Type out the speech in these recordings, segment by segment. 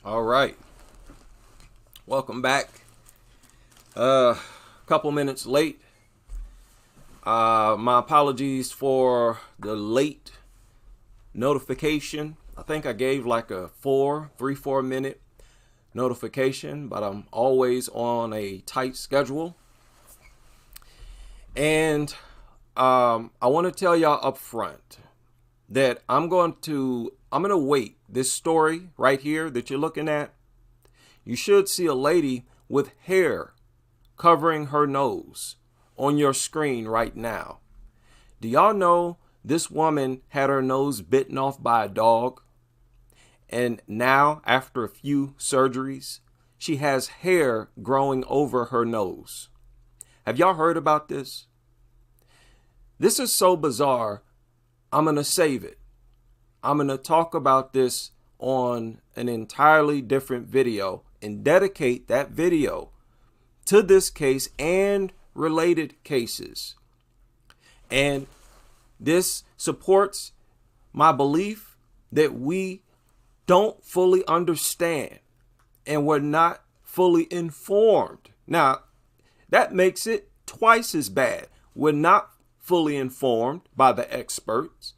All right. Welcome back. Couple minutes late. My apologies for the late notification. I think I gave like a 4 minute notification, but I'm always on a tight schedule. And I want to tell y'all up front that I'm going to wait. This story right here that you're looking at, you should see a lady with hair covering her nose on your screen right now. Do y'all know this woman had her nose bitten off by a dog? And now, after a few surgeries, she has hair growing over her nose. Have y'all heard about this? This is so bizarre, I'm going to save it. I'm going to talk about this on an entirely different video and dedicate that video to this case and related cases. And this supports my belief that we don't fully understand and we're not fully informed. Now, that makes it twice as bad. We're not fully informed by the experts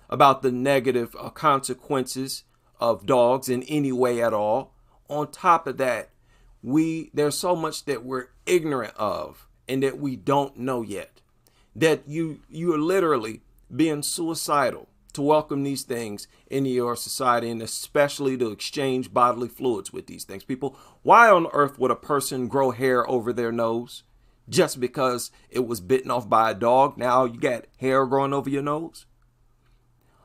about the negative consequences of dogs in any way at all. On top of that, there's so much that we're ignorant of and that we don't know yet, that you are literally being suicidal to welcome these things into your society, and especially to exchange bodily fluids with these things. People, why on earth would a person grow hair over their nose just because it was bitten off by a dog? Now you got hair growing over your nose?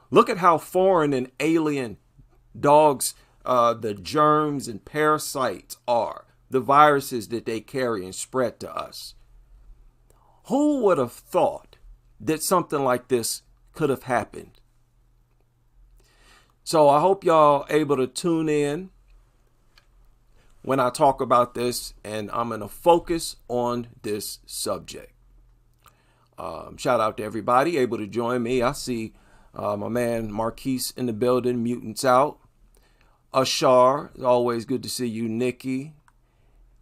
Look at how foreign and alien dogs, the germs and parasites are, the viruses that they carry and spread to us. Who would have thought that something like this could have happened? So I hope y'all able to tune in when I talk about this, and I'm going to focus on this subject. Shout out to everybody able to join me. I see my man Marquise in the building, Mutants out. Ashar, it's always good to see you, Nikki,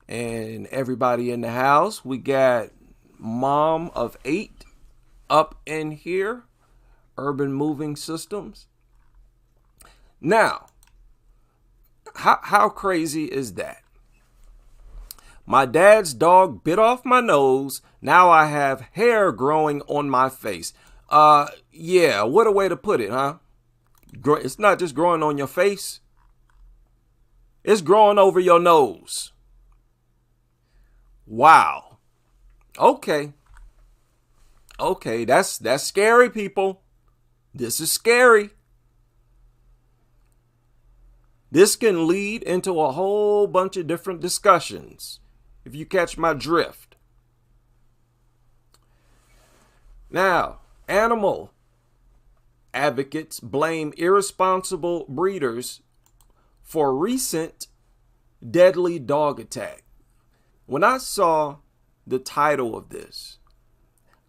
and everybody in the house. We got Mom of 8 up in here, Urban Moving Systems. Now, how crazy is that? My dad's dog bit off my nose. Now I have hair growing on my face. Yeah, what a way to put it, huh? It's not just growing on your face. It's growing over your nose. Wow. Okay, that's scary, people. This is scary. This can lead into a whole bunch of different discussions, if you catch my drift. Now, animal advocates blame irresponsible breeders for recent deadly dog attack. When I saw the title of this,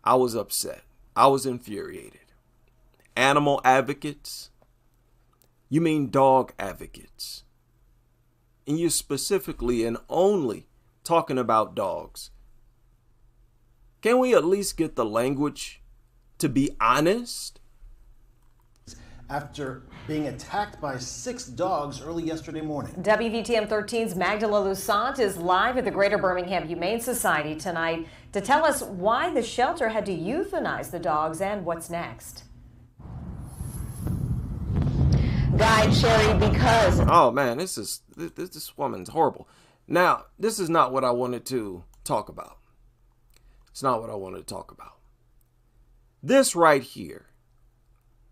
I was upset. I was infuriated. Animal advocates? You mean dog advocates. And you're specifically and only talking about dogs. Can we at least get the language to be honest? After being attacked by 6 dogs early yesterday morning. WVTM 13's Magdala Lusant is live at the Greater Birmingham Humane Society tonight to tell us why the shelter had to euthanize the dogs and what's next. Guide Sherry because oh man, this woman's horrible. Now, this is not what I wanted to talk about. It's not what I wanted to talk about. This right here.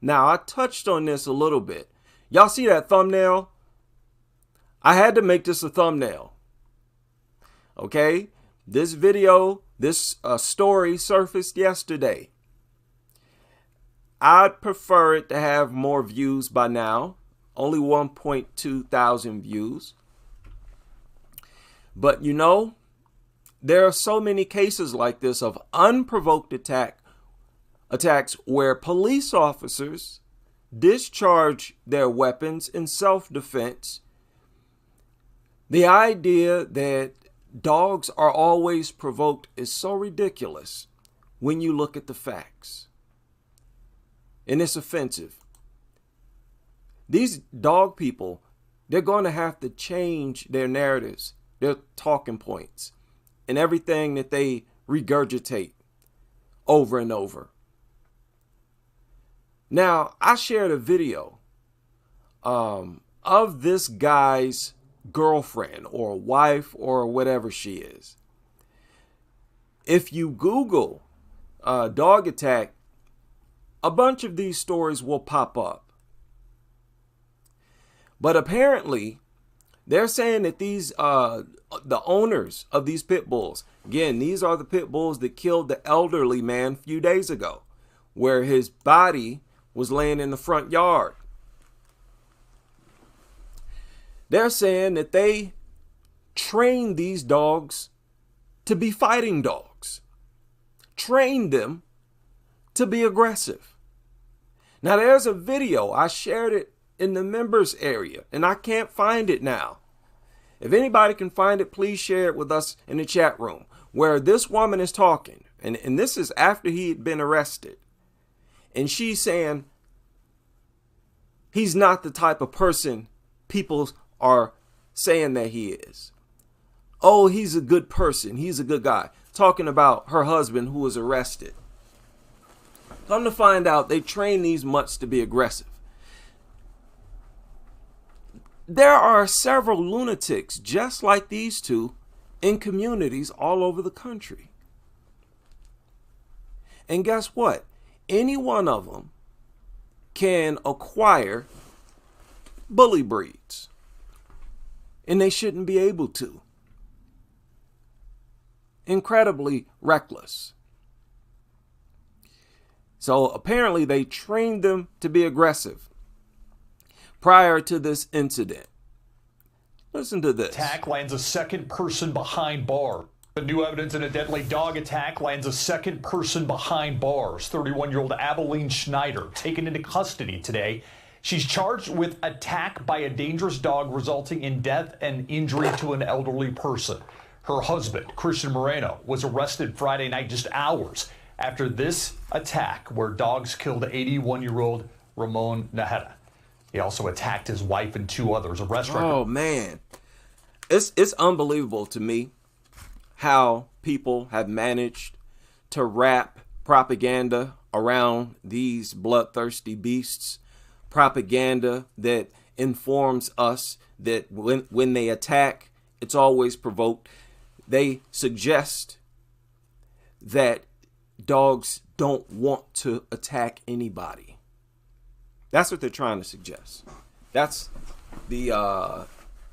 Now, I touched on this a little bit. Y'all see that thumbnail? I had to make this a thumbnail. Okay? This video, this story surfaced yesterday. I'd prefer it to have more views by now. Only 1.2 thousand views. But you know, there are so many cases like this of unprovoked attacks where police officers discharge their weapons in self-defense The idea that dogs are always provoked is so ridiculous when you look at the facts. And it's offensive. These dog people, they're going to have to change their narratives, their talking points, and everything that they regurgitate over and over. Now, I shared a video of this guy's girlfriend or wife or whatever she is. If you Google dog attack, a bunch of these stories will pop up. But apparently, they're saying that these the owners of these pit bulls, again, these are the pit bulls that killed the elderly man a few days ago, where his body was laying in the front yard. They're saying that they trained these dogs to be fighting dogs, trained them to be aggressive. Now, there's a video. I shared it in the members area, and I can't find it now. If anybody can find it, please share it with us in the chat room, where this woman is talking, and this is after he had been arrested. And she's saying he's not the type of person people are saying that he is. Oh, he's a good person. He's a good guy. Talking about her husband who was arrested. Come to find out, they train these mutts to be aggressive. There are several lunatics just like these two in communities all over the country. And guess what? Any one of them can acquire bully breeds. And they shouldn't be able to. Incredibly reckless. So apparently they trained them to be aggressive prior to this incident. Listen to this. Attack lands a second person behind bars. The new evidence in a deadly dog attack lands a second person behind bars. 31-year-old Abilene Schneider taken into custody today. She's charged with attack by a dangerous dog resulting in death and injury to an elderly person. Her husband, Christian Moreno, was arrested Friday night just hours after this attack where dogs killed 81-year-old Ramon Najera. He also attacked his wife and two others. Arrest record. Oh, man. It's unbelievable to me how people have managed to wrap propaganda around these bloodthirsty beasts. Propaganda that informs us that when they attack, it's always provoked. They suggest that dogs don't want to attack anybody. That's what they're trying to suggest. That's the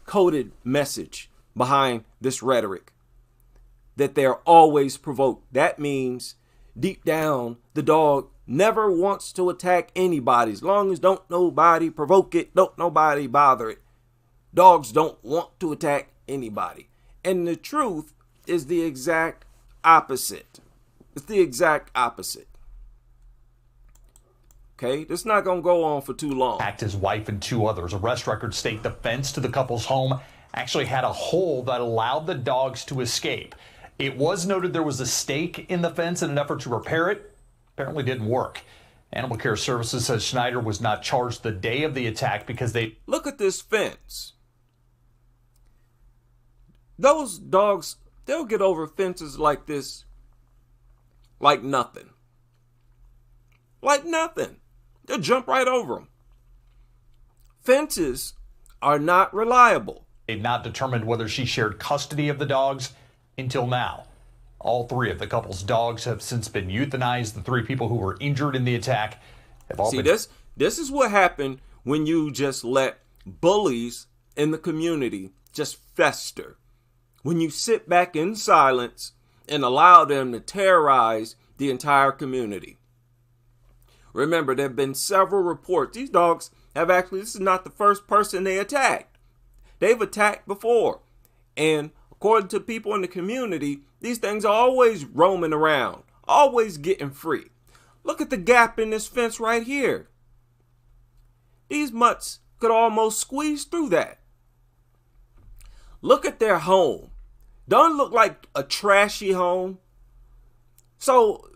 coded message behind this rhetoric, that they're always provoked. That means deep down, the dog never wants to attack anybody. As long as don't nobody provoke it, don't nobody bother it. Dogs don't want to attack anybody. And the truth is the exact opposite. It's the exact opposite. Okay, this is not going to go on for too long. Attacked his wife and two others. Arrest records state the fence to the couple's home actually had a hole that allowed the dogs to escape. It was noted there was a stake in the fence in an effort to repair it. Apparently didn't work. Animal Care Services says Schneider was not charged the day of the attack because they... Look at this fence. Those dogs, they'll get over fences like this like nothing. Like nothing. They'll jump right over them. Fences are not reliable. They've not determined whether she shared custody of the dogs until now. All three of the couple's dogs have since been euthanized. The three people who were injured in the attack have all been... This is what happened when you just let bullies in the community just fester. When you sit back in silence and allow them to terrorize the entire community. Remember, there have been several reports. These dogs have actually, this is not the first person they attacked. They've attacked before. And according to people in the community, these things are always roaming around, always getting free. Look at the gap in this fence right here. These mutts could almost squeeze through that. Look at their home. Don't look like a trashy home. So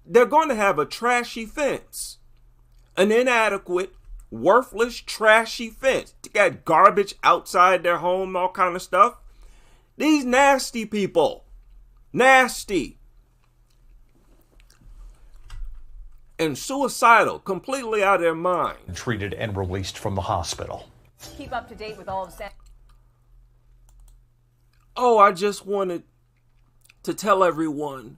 they're going to have a trashy fence, an inadequate, worthless, trashy fence. They got garbage outside their home, all kind of stuff. These nasty people, nasty and suicidal, completely out of their mind. Treated and released from the hospital. Keep up to date with all of Oh, I just wanted to tell everyone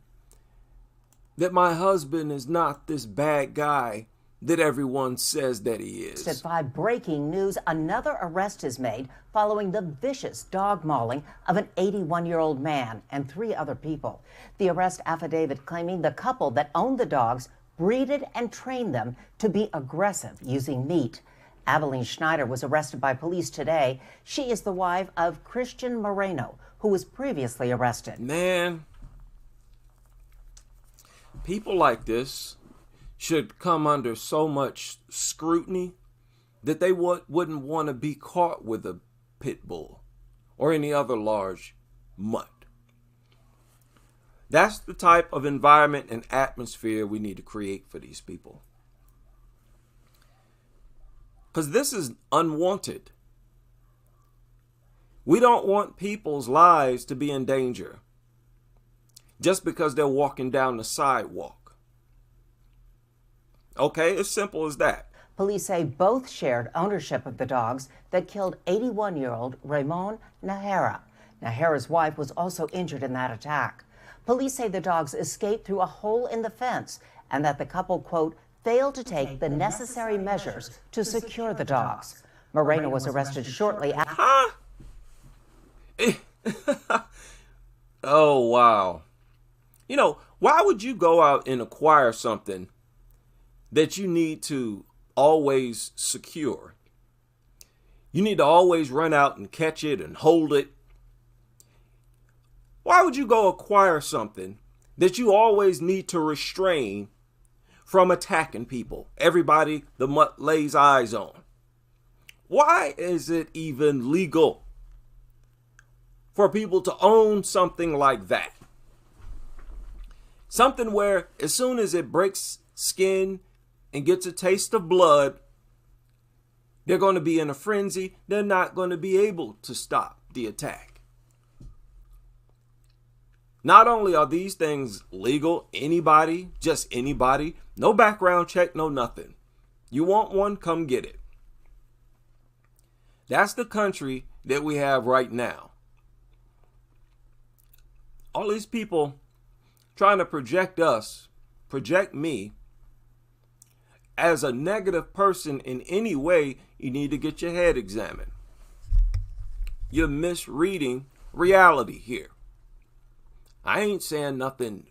that my husband is not this bad guy that everyone says that he is. At 5, breaking news, another arrest is made following the vicious dog mauling of an 81-year-old man and 3 other people. The arrest affidavit claiming the couple that owned the dogs breeded and trained them to be aggressive using meat. Abilene Schneider was arrested by police today. She is the wife of Christian Moreno, who was previously arrested. Man, people like this should come under so much scrutiny that they wouldn't want to be caught with a pit bull or any other large mutt. That's the type of environment and atmosphere we need to create for these people. Because this is unwanted. We don't want people's lives to be in danger just because they're walking down the sidewalk. Okay, as simple as that. Police say both shared ownership of the dogs that killed 81-year-old Ramon Nahara. Nahara's wife was also injured in that attack. Police say the dogs escaped through a hole in the fence and that the couple, quote, failed to take the necessary measures to secure the dogs. Moreno was arrested shortly after. Huh? Oh, wow. You know, why would you go out and acquire something that you need to always secure? You need to always run out and catch it and hold it. Why would you go acquire something that you always need to restrain from attacking people, everybody the mutt lays eyes on? Why is it even legal for people to own something like that? Something where as soon as it breaks skin and gets a taste of blood, they're going to be in a frenzy. They're not going to be able to stop the attack. Not only are these things legal, anybody, just anybody, no background check, no nothing. You want one, come get it. That's the country that we have right now. All these people trying to project me as a negative person in any way, you need to get your head examined. You're misreading reality here. I ain't saying nothing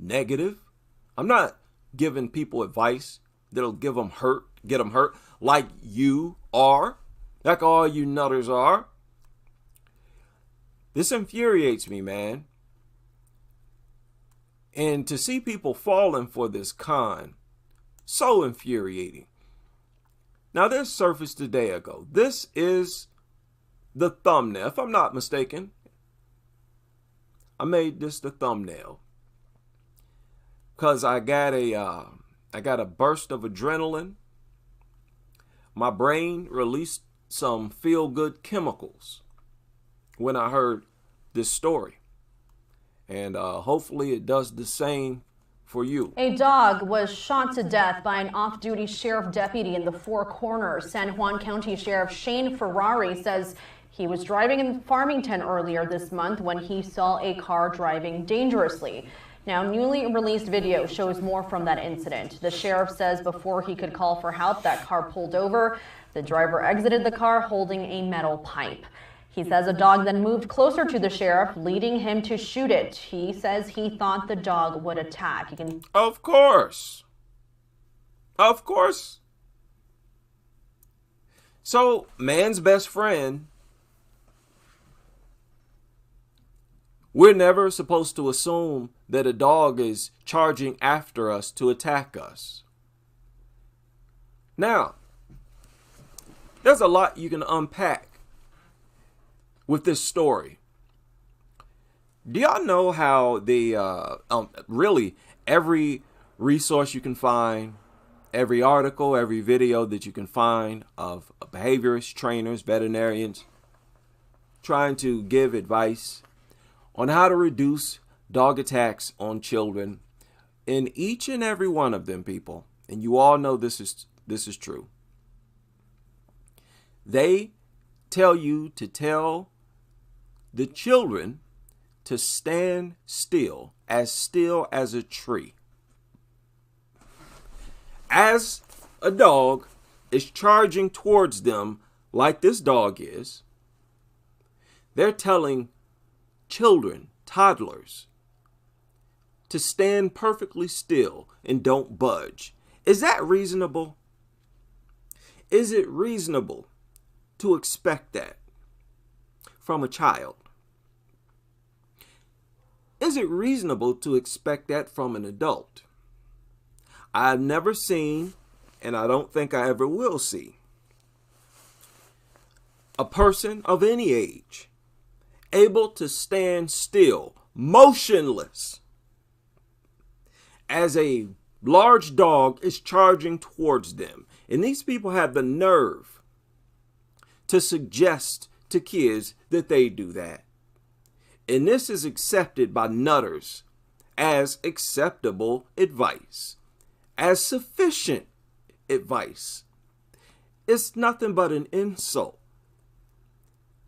negative. I'm not giving people advice that'll get them hurt like you are, like all you nutters are. This infuriates me, man. And to see people falling for this con, so infuriating. Now, this surfaced a day ago. This is the thumbnail, if I'm not mistaken. I made this the thumbnail because I got a burst of adrenaline. My brain released some feel-good chemicals when I heard this story. And hopefully it does the same for you. A dog was shot to death by an off-duty sheriff deputy in the Four Corners. San Juan County Sheriff Shane Ferrari says he was driving in Farmington earlier this month when he saw a car driving dangerously. Now, newly released video shows more from that incident. The sheriff says before he could call for help, that car pulled over. The driver exited the car holding a metal pipe. He says a dog then moved closer to the sheriff, leading him to shoot it. He says he thought the dog would attack. Of course. Of course. So, man's best friend, we're never supposed to assume that a dog is charging after us to attack us. Now, there's a lot you can unpack with this story. Do y'all know how they really every resource you can find, every article, every video that you can find of behaviorists, trainers, veterinarians trying to give advice on how to reduce dog attacks on children, in each and every one of them, people, and you all know this is true, they tell you to tell the children to stand still as a tree. As a dog is charging towards them like this dog is, they're telling children, toddlers, to stand perfectly still and don't budge. Is that reasonable? Is it reasonable to expect that from a child? Is it reasonable to expect that from an adult? I've never seen, and I don't think I ever will see, a person of any age able to stand still, motionless, as a large dog is charging towards them. And these people have the nerve to suggest to kids that they do that. And this is accepted by nutters as acceptable advice, as sufficient advice. It's nothing but an insult.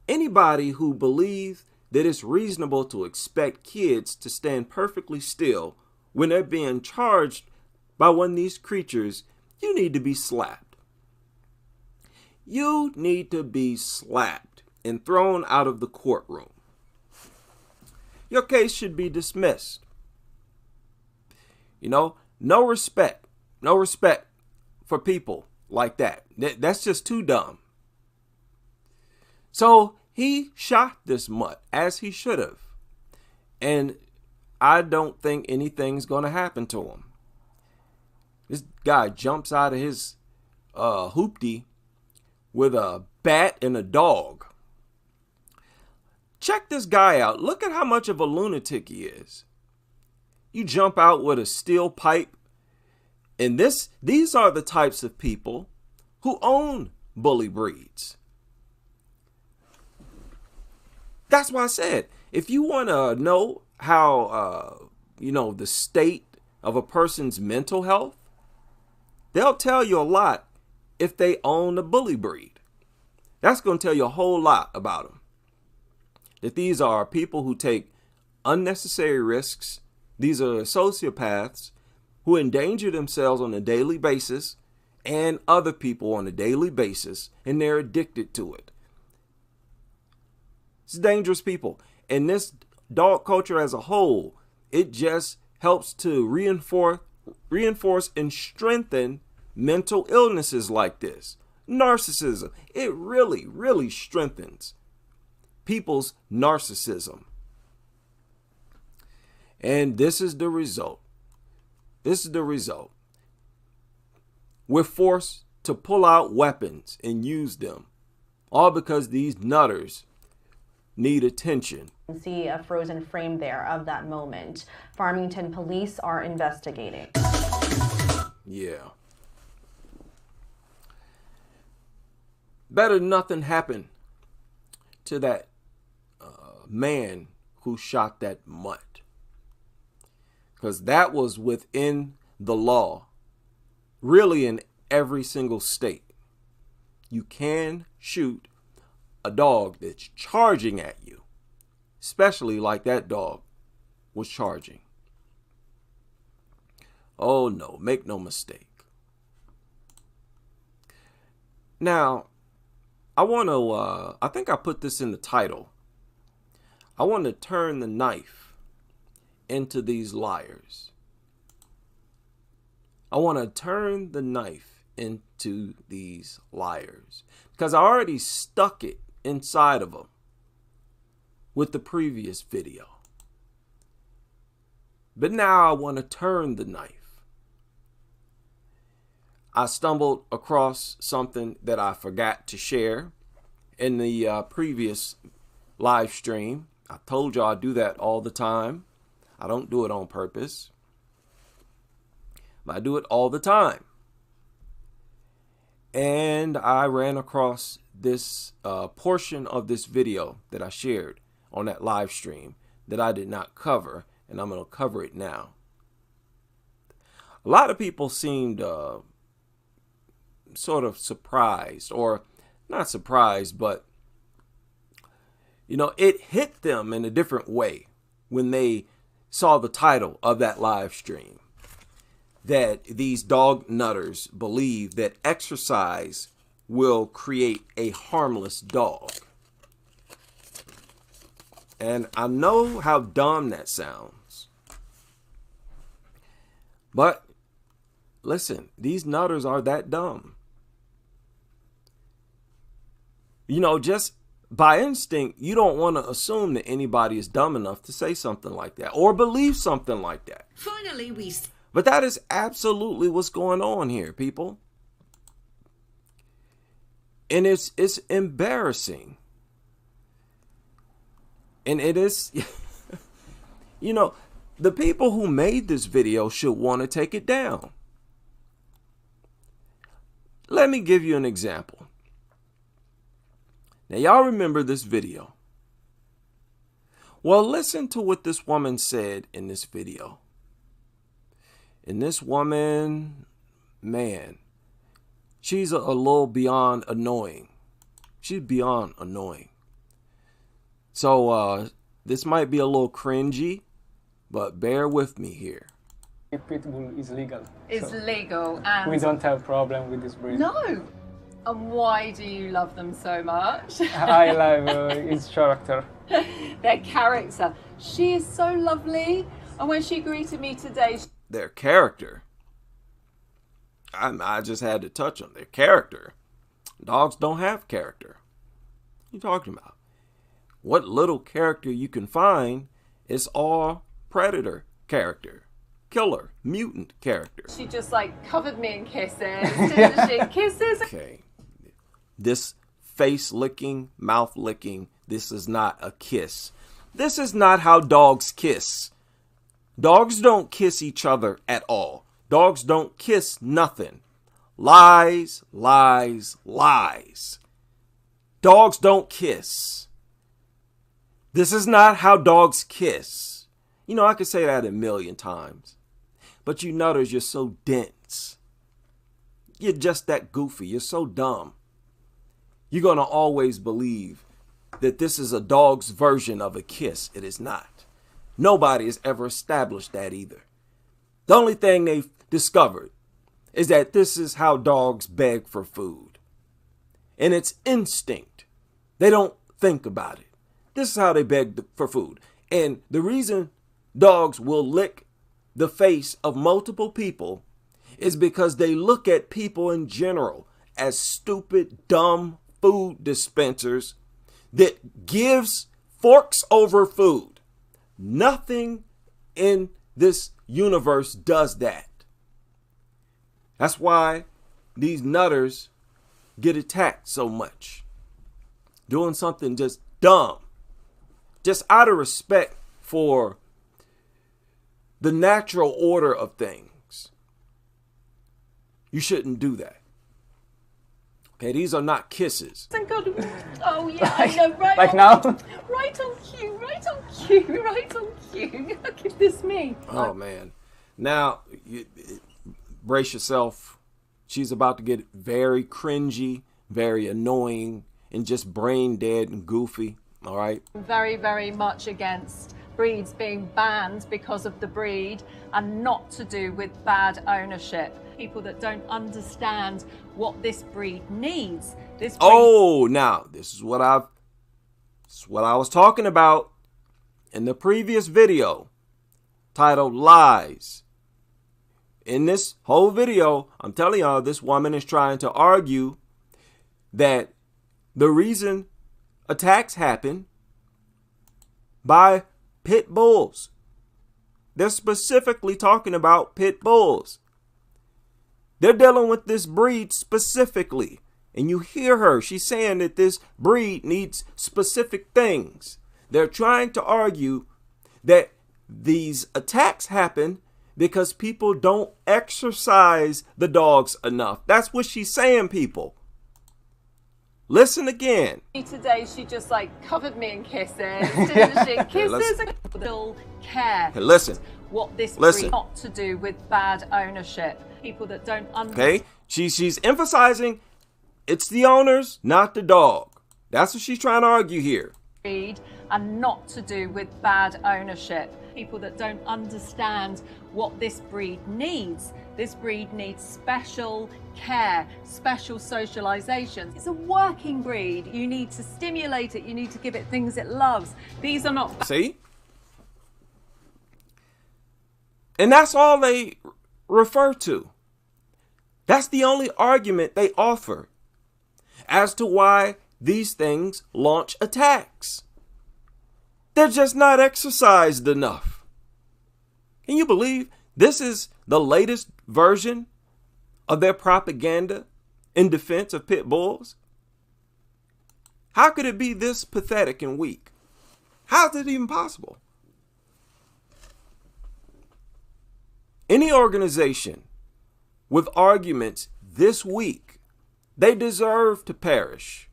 Anybody who believes that it's reasonable to expect kids to stand perfectly still when they're being charged by one of these creatures, you need to be slapped. You need to be slapped and thrown out of the courtroom. Your case should be dismissed. You know, no respect for people like that. That's just too dumb. So he shot this mutt as he should have. And I don't think anything's going to happen to him. This guy jumps out of his hoopty with a bat and a dog. Check this guy out. Look at how much of a lunatic he is. You jump out with a steel pipe. And these are the types of people who own bully breeds. That's why I said, if you want to know how, the state of a person's mental health, they'll tell you a lot if they own a bully breed. That's going to tell you a whole lot about them. That these are people who take unnecessary risks. These are sociopaths who endanger themselves on a daily basis and other people on a daily basis, and they're addicted to it. It's dangerous people. And this dog culture as a whole, it just helps to reinforce and strengthen mental illnesses like this. Narcissism, it really, really strengthens people's narcissism. And this is the result. We're forced to pull out weapons and use them, all because these nutters need attention. See a frozen frame there of that moment. Farmington police are investigating. Yeah. Better nothing happened to that man who shot that mutt, because that was within the law, really, in every single state. You can shoot a dog that's charging at you, especially like that dog was charging. Oh no, make no mistake. Now, I think I put this in the title. I want to turn the knife into these liars. I want to turn the knife into these liars, because I already stuck it inside of them with the previous video. But now I want to turn the knife. I stumbled across something that I forgot to share in the previous live stream. I told y'all I do that all the time. I don't do it on purpose, but I do it all the time. And I ran across this portion of this video that I shared on that live stream that I did not cover, and I'm going to cover it now. A lot of people seemed sort of surprised, or not surprised, but you know, it hit them in a different way when they saw the title of that live stream, that these dog nutters believe that exercise will create a harmless dog. And I know how dumb that sounds, but listen, these nutters are that dumb. You know, just by instinct, you don't want to assume that anybody is dumb enough to say something like that or believe something like that. Finally, But that is absolutely what's going on here, people. And it's embarrassing. And it is, you know, the people who made this video should want to take it down. Let me give you an example. Now, y'all remember this video. Well, listen to what this woman said in this video. And this woman, man, she's a little beyond annoying. She's beyond annoying. So this might be a little cringy, but bear with me here. Pit bull is legal. It's so legal, and we don't have problem with this breed. No. And why do you love them so much? I love its character. Their character. She is so lovely, and when she greeted me today, Their character. I just had to touch on their character. Dogs don't have character. What are you talking about? What little character you can find is all predator character, killer, mutant character. she just like covered me in kisses, didn't she? Kisses. Okay. This face licking, mouth licking, this is not a kiss. This is not how dogs kiss. Dogs don't kiss each other at all. Dogs don't kiss nothing. Lies, lies, lies. Dogs don't kiss. This is not how dogs kiss. You know, I could say that a million times. But you nutters, you're so dense. You're just that goofy. You're so dumb. You're going to always believe that this is a dog's version of a kiss. It is not. Nobody has ever established that either. The only thing they've discovered is that this is how dogs beg for food. And it's instinct. They don't think about it. This is how they beg for food. And the reason dogs will lick the face of multiple people is because they look at people in general as stupid, dumb food dispensers that gives forks over food. Nothing in this universe does that. That's why these nutters get attacked so much. Doing something just dumb. Just out of respect for the natural order of things. You shouldn't do that. Okay, these are not kisses. Thank God. Oh yeah, I know. Right Like on, now? Right on cue. Right on cue. Right on cue. Look at this me. Oh man. Now, brace yourself. She's about to get very cringy, very annoying, and just brain dead and goofy. All right. Very, very much against breeds being banned because of the breed and not to do with bad ownership. People that don't understand what this breed needs. This breed Oh, now this is what I was talking about in the previous video titled Lies. In this whole video, I'm telling y'all, this woman is trying to argue that the reason attacks happen by pit bulls. They're specifically talking about pit bulls. They're dealing with this breed specifically. And you hear her. She's saying that this breed needs specific things. They're trying to argue that these attacks happen because people don't exercise the dogs enough. That's what she's saying, people. Listen again. Today she just like covered me in kisses, didn't she? Kisses and still care. Okay, listen. What this Listen. breed not to do with bad ownership. People that don't understand. Okay, she's emphasizing it's the owners, not the dog. That's what she's trying to argue here. And not to do with bad ownership. People that don't understand what this breed needs. This breed needs special care, special socialization. It's a working breed. You need to stimulate it. You need to give it things it loves. These are not... See? And that's all they refer to. That's the only argument they offer as to why these things launch attacks. They're just not exercised enough. Can you believe this is the latest version of their propaganda in defense of pit bulls? How could it be this pathetic and weak? How is it even possible? Any organization with arguments this weak, they deserve to perish.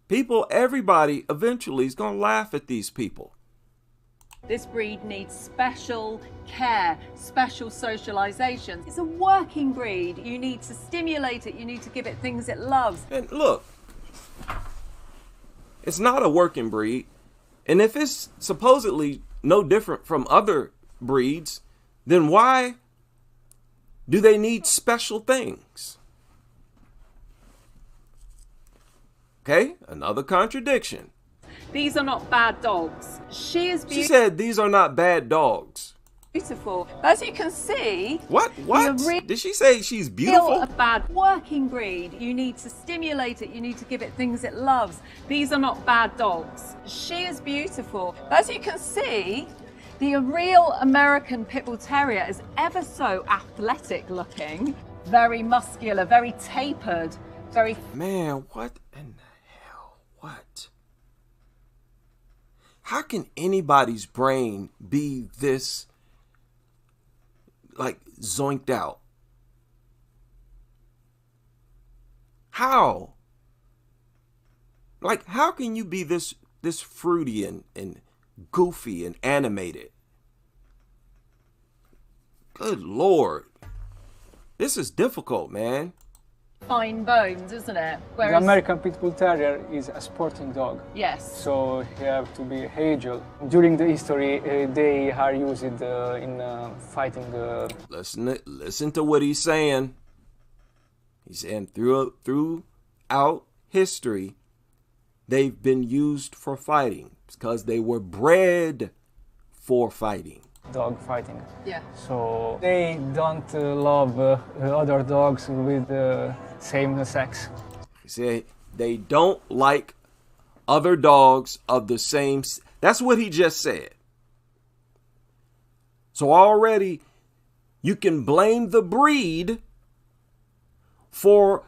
People, everybody eventually is going to laugh at these people. This breed needs special care, special socialization. It's a working breed. You need to stimulate it. You need to give it things it loves. And look, it's not a working breed. And if it's supposedly no different from other breeds, then why do they need special things? Okay, another contradiction. These are not bad dogs. She said these are not bad dogs. Beautiful. As you can see... What? Did she say she's beautiful? A bad working breed. You need to stimulate it. You need to give it things it loves. These are not bad dogs. She is beautiful. As you can see, the real American Pit Bull Terrier is ever so athletic looking, very muscular, very tapered, very... Man, what in the hell? What? How can anybody's brain be this, like, zoinked out? How? Like, how can you be this fruity and goofy and animated? Good Lord. This is difficult, man. Fine bones, isn't it? The American Pit Bull Terrier is a sporting dog. Yes. So he have to be agile. During the history, they are used in fighting. Listen to what he's saying. He's saying throughout history, they've been used for fighting because they were bred for fighting. Dog fighting. Yeah. So they don't love other dogs with the same sex. He said they don't like other dogs of the same. That's what he just said. So already you can blame the breed for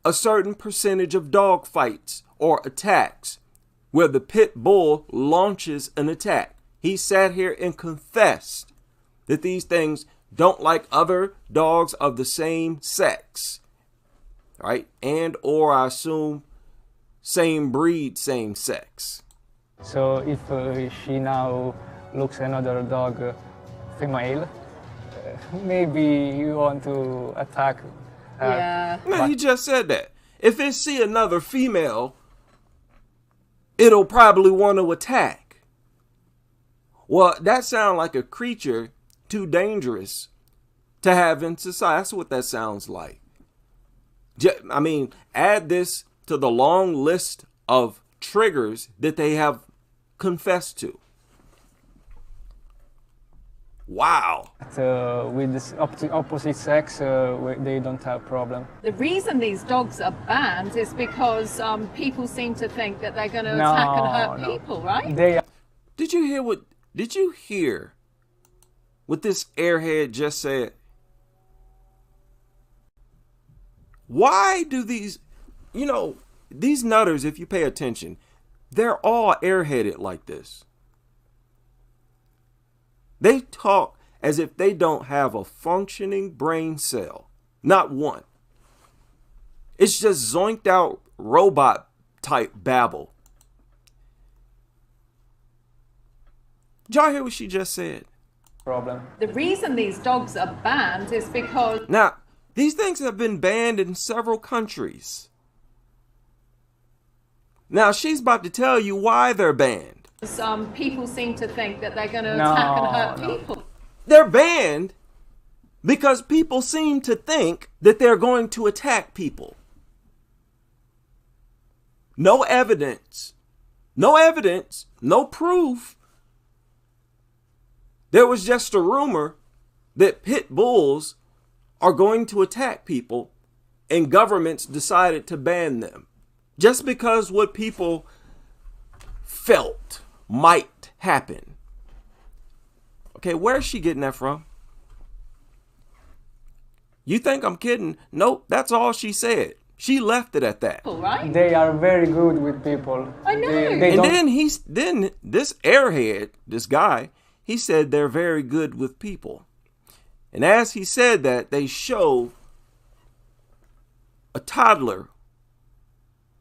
a certain percentage of dog fights or attacks where the pit bull launches an attack. He sat here and confessed that these things don't like other dogs of the same sex, right? And or I assume same breed, same sex. So if she now looks another dog, female, maybe you want to attack her. Yeah. No, he just said that. If it see another female, it'll probably want to attack. Well, that sounds like a creature too dangerous to have in society. That's what that sounds like. I mean, add this to the long list of triggers that they have confessed to. Wow. With this opposite sex, they don't have problem. The reason these dogs are banned is because people seem to think that they're going to attack and hurt people, right? Did you hear what this airhead just said? Why do these, these nutters, if you pay attention, they're all airheaded like this. They talk as if they don't have a functioning brain cell. Not one. It's just zoinked out robot type babble. Did y'all hear what she just said? Problem. The reason these dogs are banned is because... Now, these things have been banned in several countries. Now, she's about to tell you why they're banned. People seem to think that they're going to attack and hurt people. They're banned because people seem to think that they're going to attack people. No evidence. No evidence. No proof. There was just a rumor that pit bulls are going to attack people, and governments decided to ban them just because what people felt might happen. Okay, where's she getting that from? You think I'm kidding? Nope, that's all she said. She left it at that. Right? They are very good with people. I know. And then this airhead, this guy, he said they're very good with people. And as he said that, they show a toddler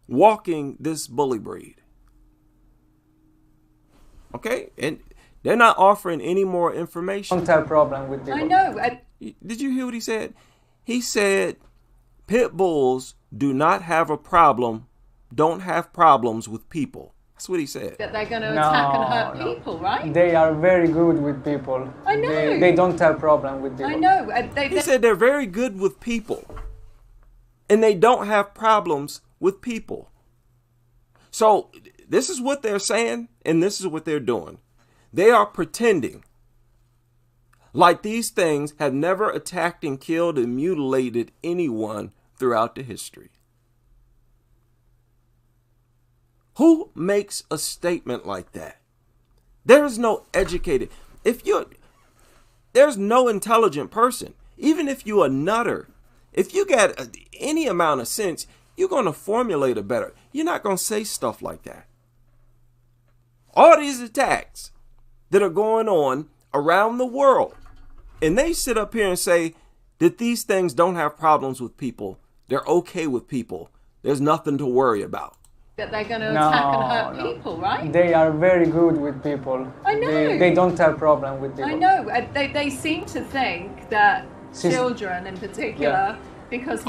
walking this bully breed. Okay? And they're not offering any more information. Don't have problem with people. I know. Did you hear what he said? He said pit bulls do not have a problem, don't have problems with people. That's what he said. That they're going to attack and hurt people, right? They are very good with people. I know. They don't have problem with people. I know. He said they're very good with people. And they don't have problems with people. So this is what they're saying, and this is what they're doing. They are pretending like these things have never attacked and killed and mutilated anyone throughout the history. Who makes a statement like that? There is no educated. There's no intelligent person. Even if you're a nutter, if you got any amount of sense, you're going to formulate it better. You're not going to say stuff like that. All these attacks that are going on around the world, and they sit up here and say that these things don't have problems with people. They're okay with people. There's nothing to worry about. That they're going to attack and hurt people, right? They are very good with people. I know. They don't have problem with people. I know. They seem to think that children in particular, because...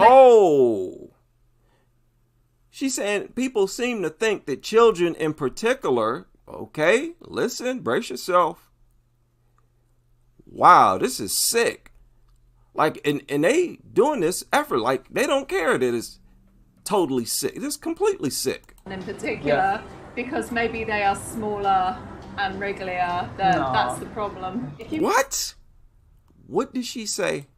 She's saying people seem to think that children in particular, okay, listen, brace yourself. Wow, this is sick. Like, and they doing this effort, like they don't care that it's totally sick. It's completely sick. In particular, because maybe they are smaller and wrigglier. That's the problem. What? What did she say?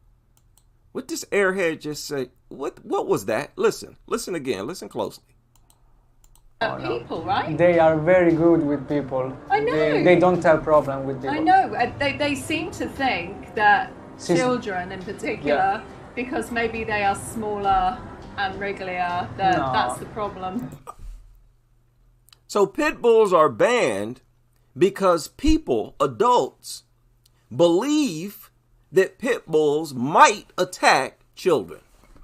What this airhead just say? What was that? Listen again. Listen closely. People, right? They are very good with people. I know. They don't have problem with people. I know. They seem to think that children in particular, because maybe they are smaller and wrigglier, that's the problem. So pit bulls are banned because people, adults, believe that pit bulls might attack children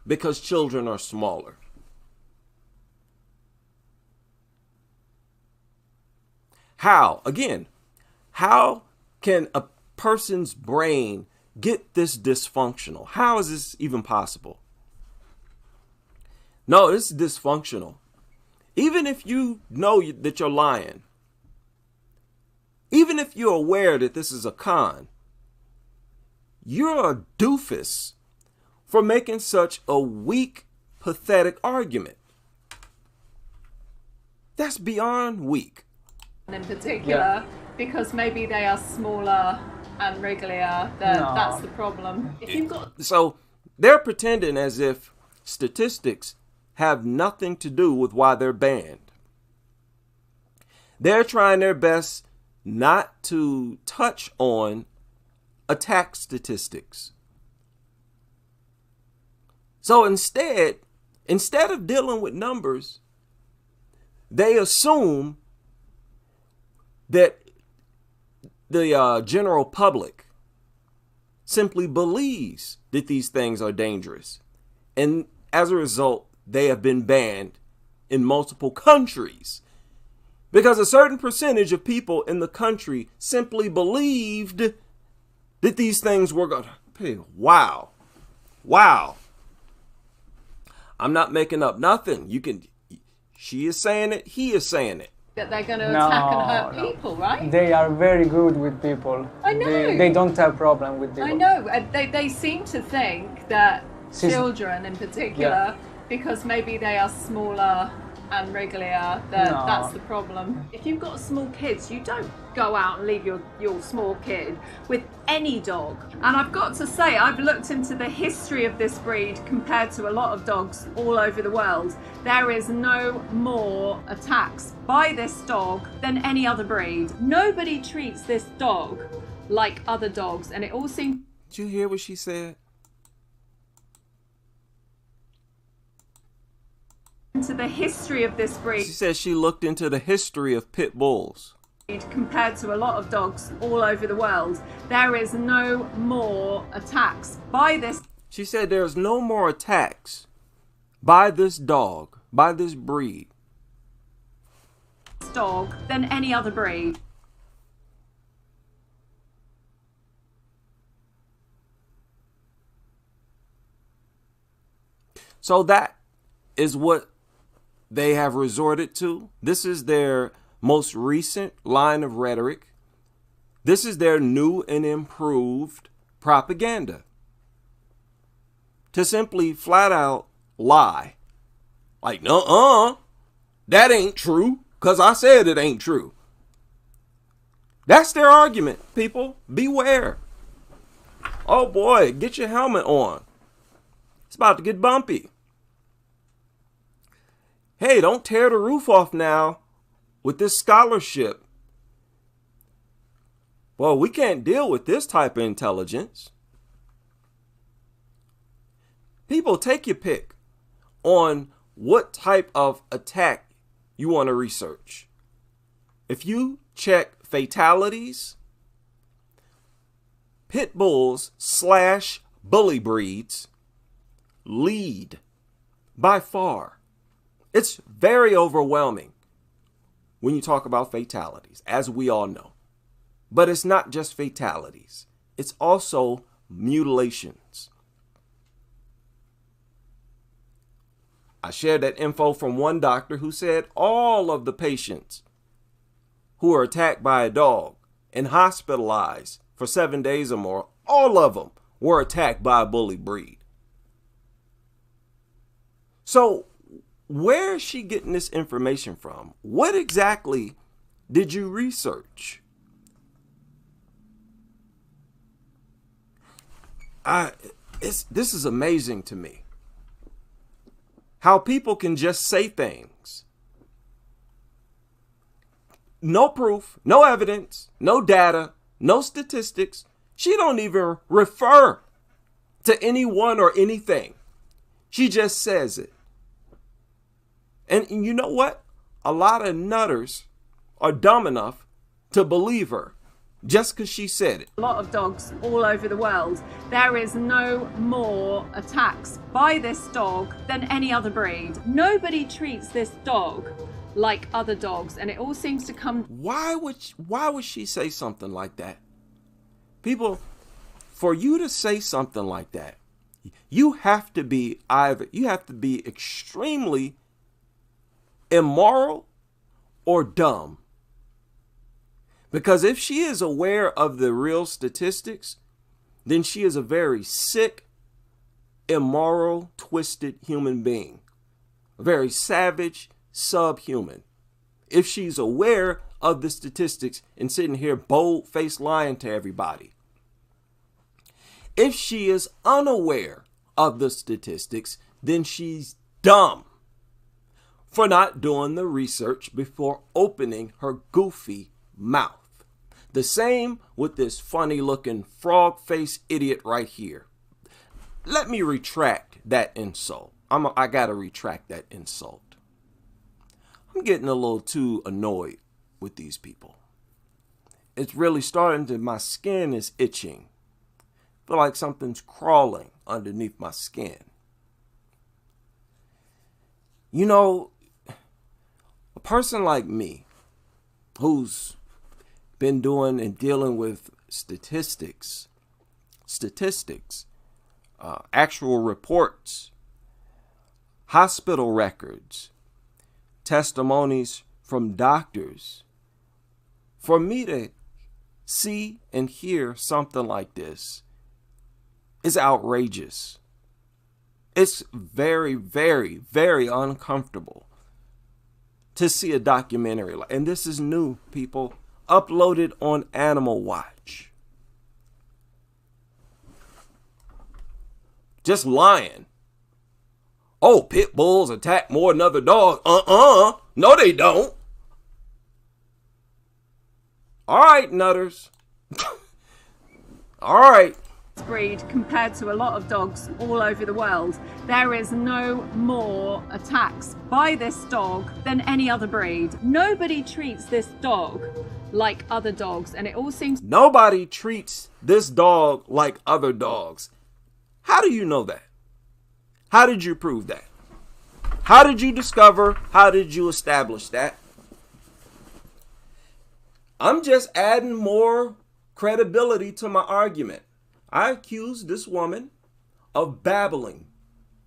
because children are smaller. How? Again, how can a person's brain get this dysfunctional? How is this even possible? No, this is dysfunctional. Even if you know that you're lying, even if you're aware that this is a con, you're a doofus for making such a weak, pathetic argument. That's beyond weak. In particular, because maybe they are smaller and wrigglier, that's the problem. So they're pretending as if statistics have nothing to do with why they're banned. They're trying their best not to touch on attack statistics. So instead, Instead of dealing with numbers, they assume that the general public simply believes that these things are dangerous. And as a result, they have been banned in multiple countries because a certain percentage of people in the country simply believed that these things were going to. Wow. Wow. I'm not making up nothing. She is saying it. He is saying it. That they're going to attack and hurt people, right? They are very good with people. I know. They don't have problem with people. I know. They seem to think that children in particular, because maybe they are smaller and wrigglier, that's the problem. If you've got small kids, you don't go out and leave your small kid with any dog. And I've got to say, I've looked into the history of this breed compared to a lot of dogs all over the world. There is no more attacks by this dog than any other breed. Nobody treats this dog like other dogs, and it all seems... Did you hear what she said? Into the history of this breed. She said she looked into the history of pit bulls. Compared to a lot of dogs all over the world, there is no more attacks by this. She said there's no more attacks by this dog, by this breed. Dog than any other breed. So that is what they have resorted to. This is their most recent line of rhetoric. This is their new and improved propaganda. To simply flat out lie. Like, that ain't true, because I said it ain't true. That's their argument, people. Beware. Oh boy, get your helmet on. It's about to get bumpy. Hey, don't tear the roof off now with this scholarship. Well, we can't deal with this type of intelligence. People, take your pick on what type of attack you want to research. If you check fatalities, pit bulls / bully breeds lead by far. It's very overwhelming when you talk about fatalities, as we all know. But it's not just fatalities. It's also mutilations. I shared that info from one doctor who said all of the patients who are attacked by a dog and hospitalized for 7 days or more, all of them were attacked by a bully breed. So where is she getting this information from? What exactly did you research? This is amazing to me. How people can just say things. No proof, no evidence, no data, no statistics. She don't even refer to anyone or anything. She just says it. And you know what? A lot of nutters are dumb enough to believe her just because she said it. A lot of dogs all over the world. There is no more attacks by this dog than any other breed. Nobody treats this dog like other dogs, and it all seems to come... Why would she say something like that? People, for you to say something like that, you have to be extremely immoral or dumb. Because if she is aware of the real statistics, then she is a very sick, immoral, twisted human being. A very savage, subhuman. If she's aware of the statistics and sitting here bold-faced lying to everybody. If she is unaware of the statistics, then she's dumb for not doing the research before opening her goofy mouth. The same with this funny looking frog-faced idiot right here. Let me retract that insult. I gotta retract that insult. I'm getting a little too annoyed with these people. It's really starting to, my skin is itching. I feel like something's crawling underneath my skin. You know, a person like me, who's been doing and dealing with statistics, actual reports, hospital records, testimonies from doctors, for me to see and hear something like this is outrageous. It's very, very, very uncomfortable to see a documentary like, and this is new, people, uploaded on Animal Watch. Just lying. Oh, pit bulls attack more than other dogs. No, they don't. All right, nutters. All right. Breed compared to a lot of dogs all over the world, there is no more attacks by this dog than any other breed. Nobody treats this dog like other dogs, and it all seems nobody treats this dog like other dogs. How do you know that? How did you prove that? How did you discover? How did you establish that? I'm just adding more credibility to my argument. I accused this woman of babbling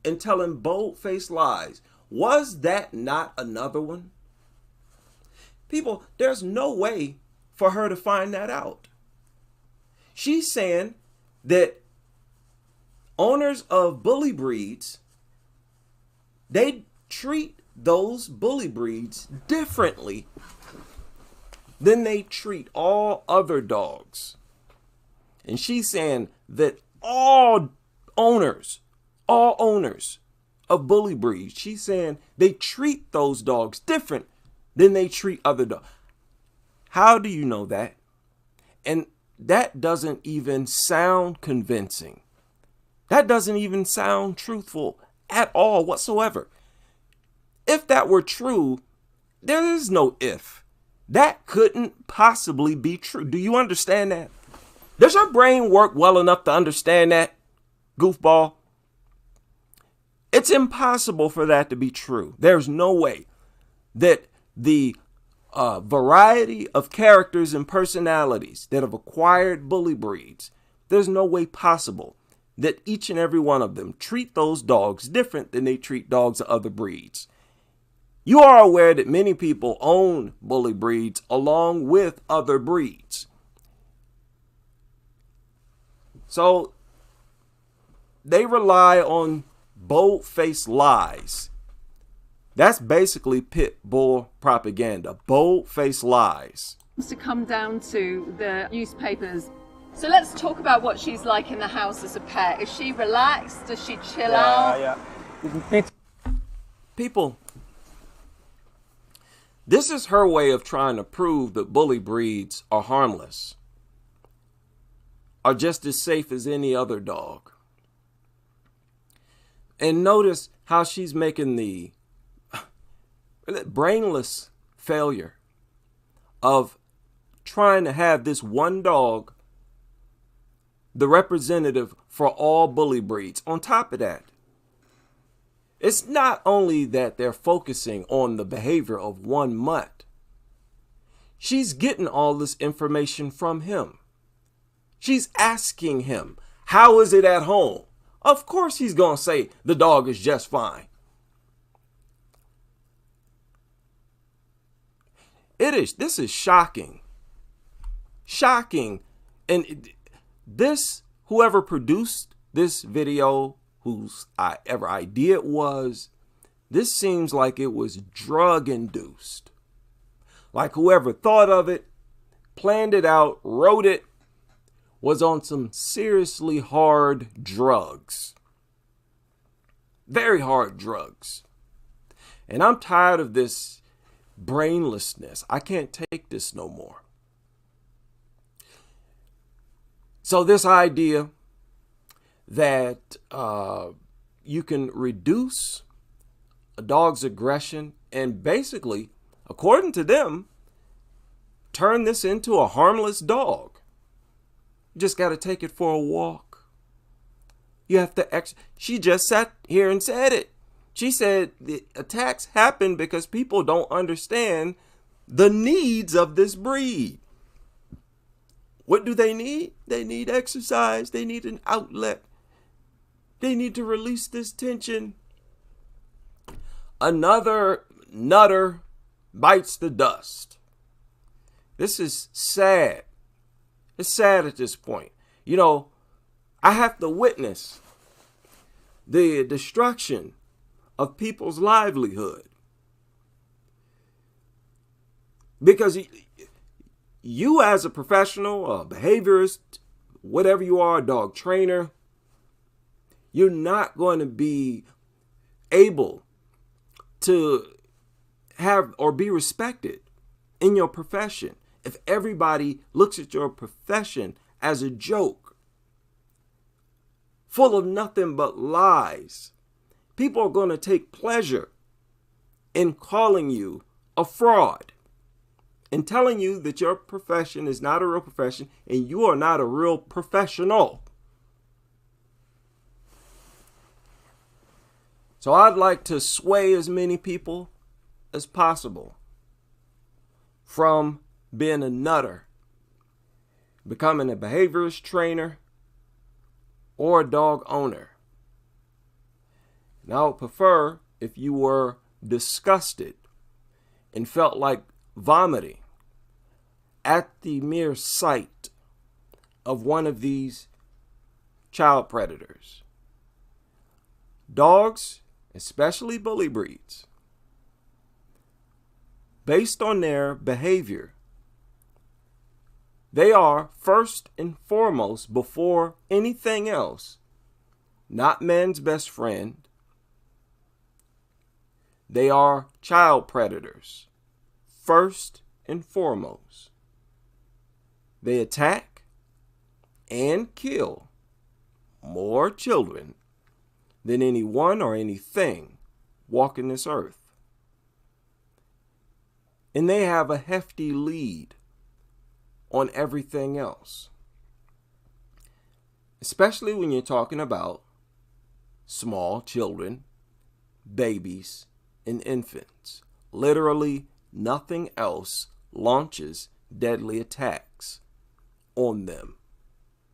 and telling bold-faced lies. Was that not another one? People, there's no way for her to find that out. She's saying that owners of bully breeds, they treat those bully breeds differently than they treat all other dogs. And she's saying that all owners of bully breeds, she's saying they treat those dogs different than they treat other dogs. How do you know that? And that doesn't even sound convincing. That doesn't even sound truthful at all whatsoever. If that were true, there is no if. That couldn't possibly be true. Do you understand that? Does your brain work well enough to understand that, goofball? It's impossible for that to be true. There's no way that the variety of characters and personalities that have acquired bully breeds, there's no way possible that each and every one of them treat those dogs different than they treat dogs of other breeds. You are aware that many people own bully breeds along with other breeds. So they rely on bold-faced lies. That's basically pit bull propaganda, bold-faced lies. to come down to the newspapers. So let's talk about what she's like in the house as a pet. Is she relaxed? Does she chill out? Yeah. People, this is her way of trying to prove that bully breeds are harmless, are just as safe as any other dog. And notice how she's making the brainless failure of trying to have this one dog the representative for all bully breeds. On top of that, it's not only that they're focusing on the behavior of one mutt. She's getting all this information from him. She's asking him, how is it at home? Of course he's going to say the dog is just fine. This is shocking. Shocking. And this, whoever produced this video, whose idea it was, this seems like it was drug induced. Like whoever thought of it, planned it out, wrote it, was on some seriously hard drugs. Very hard drugs. And I'm tired of this brainlessness. I can't take this no more. So this idea that you can reduce a dog's aggression and basically, according to them, turn this into a harmless dog. You just got to take it for a walk. You have to she just sat here and said it. She said the attacks happen because people don't understand the needs of this breed. What do they need? They need exercise. They need an outlet. They need to release this tension. Another nutter bites the dust. This is sad. It's sad at this point. You know, I have to witness the destruction of people's livelihood. Because you as a professional, a behaviorist, whatever you are, a dog trainer, you're not going to be able to have or be respected in your profession if everybody looks at your profession as a joke, full of nothing but lies. People are going to take pleasure in calling you a fraud and telling you that your profession is not a real profession and you are not a real professional. So I'd like to sway as many people as possible from being a nutter, becoming a behaviorist trainer, or a dog owner. And I would prefer if you were disgusted and felt like vomiting at the mere sight of one of these child predators. Dogs, especially bully breeds, based on their behavior, they are first and foremost, before anything else, not man's best friend. They are child predators, first and foremost. They attack and kill more children than anyone or anything walking this earth. And they have a hefty lead on everything else, especially when you're talking about small children, babies, and infants. Literally nothing else launches deadly attacks on them.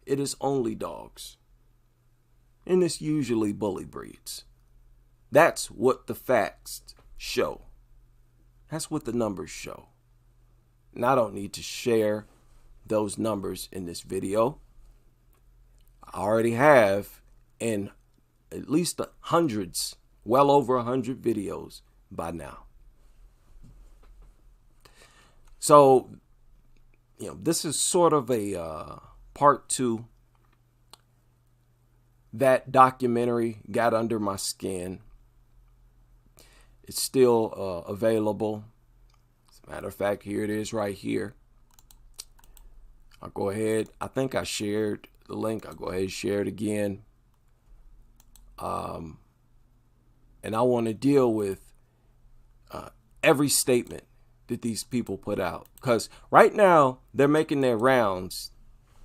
It is only dogs. And it's usually bully breeds. That's what the facts show. That's what the numbers show. And I don't need to share those numbers in this video. I already have in at least hundreds, well over 100 videos by now. So, you know, this is sort of a part 2. That documentary got under my skin. It's still available. As a matter of fact, here it is right here. I'll go ahead. I think I shared the link. I'll go ahead and share it again. And I want to deal with every statement that these people put out. Because right now, they're making their rounds.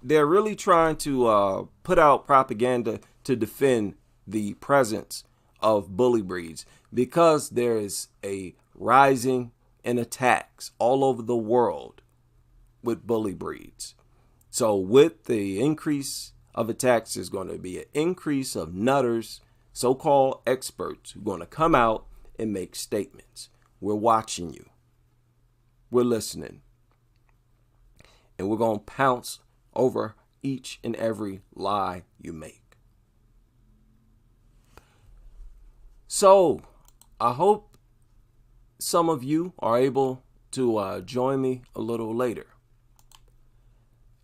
They're really trying to put out propaganda to defend the presence of bully breeds, because there is a rising in attacks all over the world with bully breeds. So with the increase of attacks, there's going to be an increase of nutters, so-called experts, who are going to come out and make statements. We're watching you. We're listening. And we're going to pounce over each and every lie you make. So I hope some of you are able to join me a little later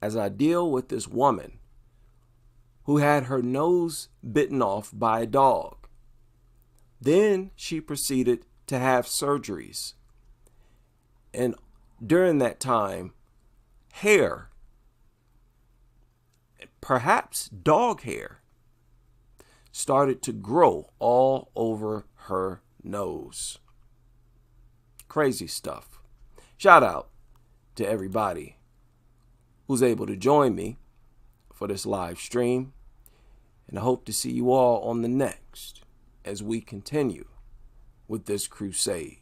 as I deal with this woman who had her nose bitten off by a dog. Then she proceeded to have surgeries. And during that time, hair, perhaps dog hair, started to grow all over her nose. Crazy stuff. Shout out to everybody who's able to join me for this live stream. And I hope to see you all on the next as we continue with this crusade.